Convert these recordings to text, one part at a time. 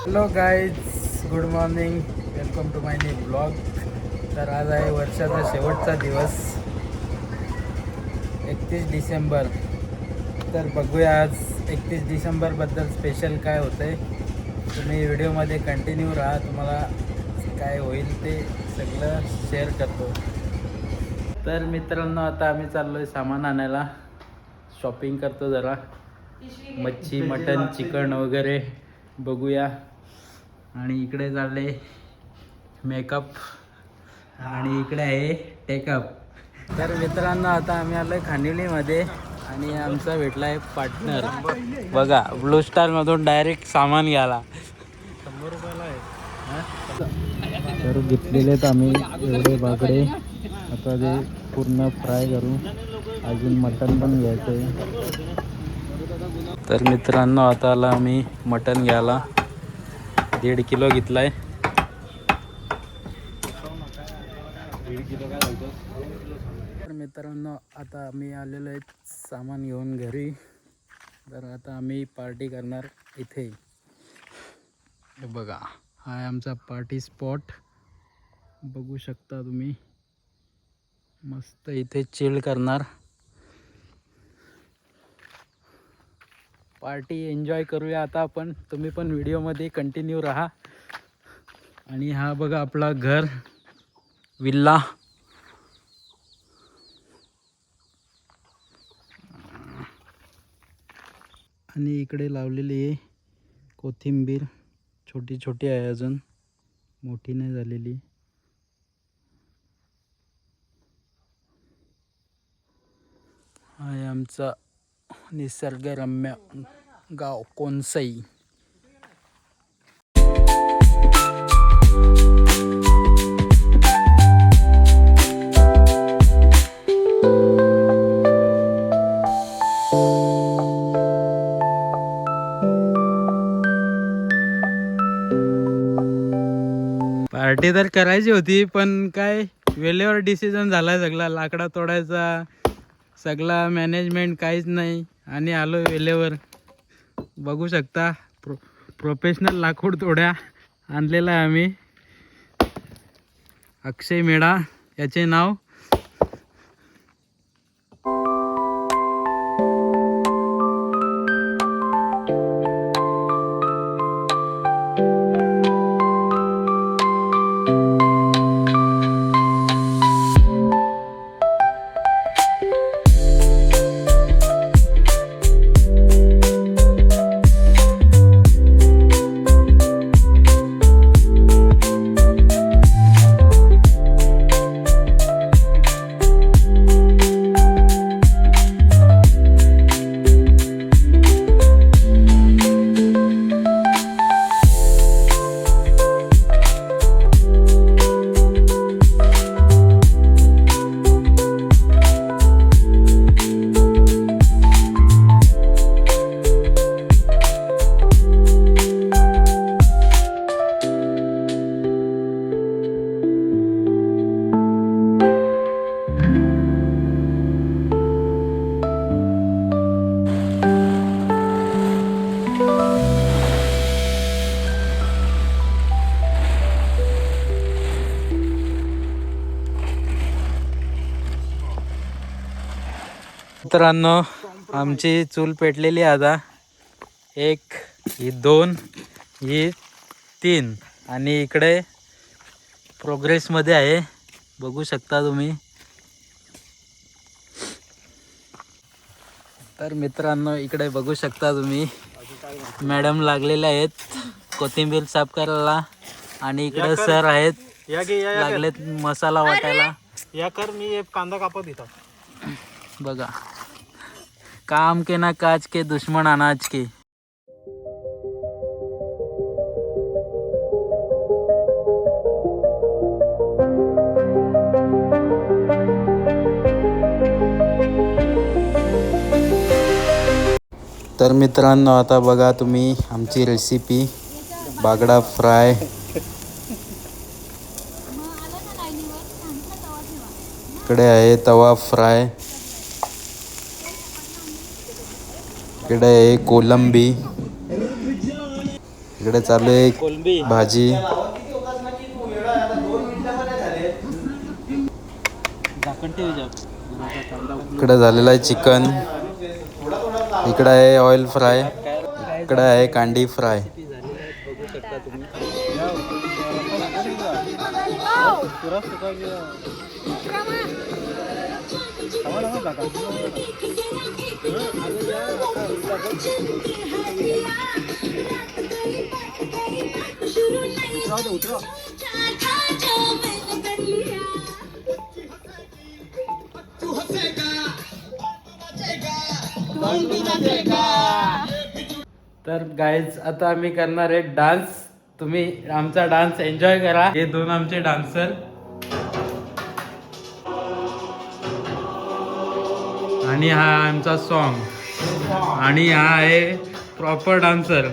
Hello guys, good morning, welcome to my new blog. तर आज आहे वर्षाचा शेवटचा दिवस, 31 डिसेंबर. तर बघूया आज 31 डिसेंबरबद्दल स्पेशल काय होतं आहे. तुम्ही व्हिडिओमध्ये कंटिन्यू राहा, तुम्हाला काय होईल ते सगळं शेअर करतो. तर मित्रांनो, आता आम्ही चाललो आहे सामान आणायला. शॉपिंग करतो जरा, मच्छी, मटन, चिकन वगैरे बघूया. आणि इकडे चालले मेकअप आणि इकडे आहे टेकअप. तर मित्रांनो, आता आम्ही आलो आहे खानिवलीमध्ये आणि आमचा भेटला आहे पार्टनर. बघा, ब्लू स्टारमधून डायरेक्ट सामान घ्यायला 100 रुपयाला आहे. तर घेतलेले आहेत आम्ही एवढे बागडे. आता ते पूर्ण फ्राय करू. अजून मटण पण घ्यायचं आहे. तर मित्रांनो, आता आला आम्ही मटण घ्यायला. 1.5 किलो घेतलाय. तर मित्रांनो, आता आम्ही आलेलो आहेत सामान घेऊन घरी. तर आता आम्ही पार्टी करणार इथे. हे बघा, हा आहे आमचा पार्टी स्पॉट. बघू शकता तुम्ही, मस्त इथे चिल करणार, पार्टी एन्जॉय करूया आता आपण. तुम्ही पण व्हिडिओमध्ये कंटिन्यू राहा. आणि हा बघा आपला घर, विल्ला. आणि इकडे लावलेली आहे कोथिंबीर, छोटी छोटी आहे, अजून मोठी नाही झालेली. हा आहे आमचा निसर्गरम्य गाव कोनसई. पार्टी तर करायची होती, पण काय वेळेवर डिसिजन झाला सगळा. लाकडा तोडायचा सगळा मॅनेजमेंट काहीच नाही आणि आलो वेळेवर. बघू शकता, प्रोफेशनल लाकूड तोड्या आणलेला आहे आम्ही. अक्षय मेढा याचे नाव. मित्रांनो, आमची चूल पेटलेली आता. 1, ही 2, ही 3 आणि इकडे प्रोग्रेसमध्ये आहे, बघू शकता तुम्ही. तर मित्रांनो, इकडे बघू शकता तुम्ही, मॅडम लागलेल्या आहेत कोथिंबीर साफ करायला. आणि इकडे सर आहेत, लागलेत मसाला वाटायला. या कर, मी एक कांदा कापत येतो. बघा, काम के ना काज के, दुश्मन अनाज के. तर मित्रांनो, आता बघा तुम्ही आमची रेसिपी, बागडा फ्राय. इकडे आहे तवा फ्राय, इकडे आहे कोलंबी, इकडे चालू आहे कोलंबी भाजी, झाकण ठेव जा. इकडे झालेला आहे चिकन, इकडे आहे ऑइल फ्राय, इकडे आहे कांडी फ्राय. बघू शकता तुम्ही. पुरा सुका तर गाईज आता आम्ही करणार आहे डान्स. तुम्ही आमचा डान्स एन्जॉय करा. हे दोन आमचे डान्सर आणि हा आमचा सॉन्ग आणि हा आहे proper dancer.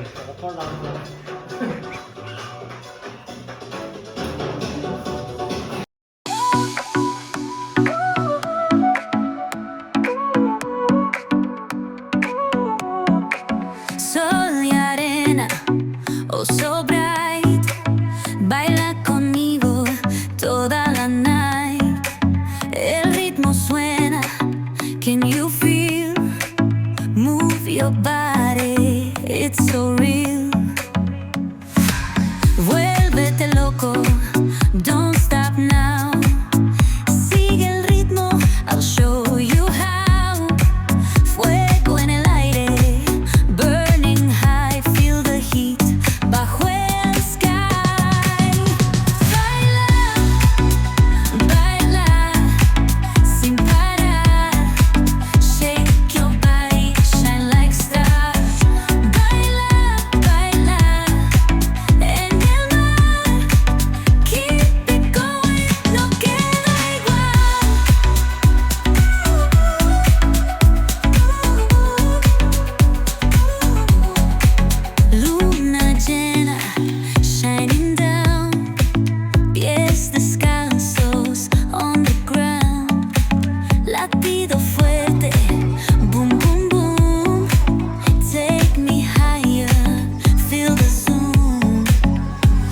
Sol y arena, oh so bright, baila conmigo toda la night. El ritmo suena, can you feel? Move your body, it's so real. Vuélvete loco, don't stop now. Sigue el ritmo, I'll show you how. Fuego en el aire, burning high, feel the heat bajo el sky. Baila, baila, sin parar. Shake your body, shine like stars. Baila, baila, en el mar. Keep it going, no queda igual. Luna llena, shining down, pies descalzos on the ground. Latido fuerte, boom boom boom. Take me higher, feel the zoom.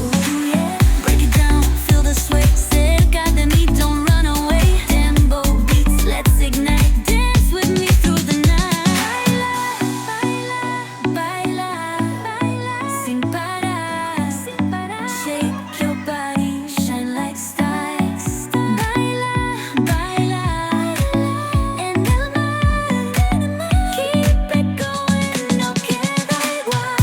Ooh yeah, break it down, feel the sway. Cerca de mí, don't run away. Tempo beats, let's ignite. Dance with me through the night. Baila, baila, baila, sin parar, sin parar. Shake your body, shine like stars. Baila, baila, en el mar. Keep it going, no queda igual.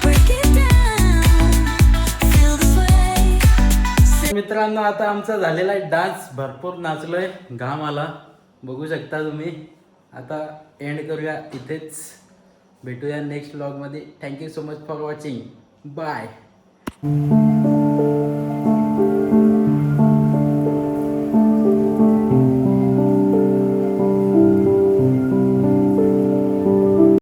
Break it down, feel the sway. मित्रांनो आता आमचा झालेला आहे dance. भरपूर नाचलोय, घाम आला, बघू शकता तुम्ही. आता एंड करूया इथेच, भेटूया नेक्स्ट व्लॉगमध्ये. Thank you so much for watching. Bye.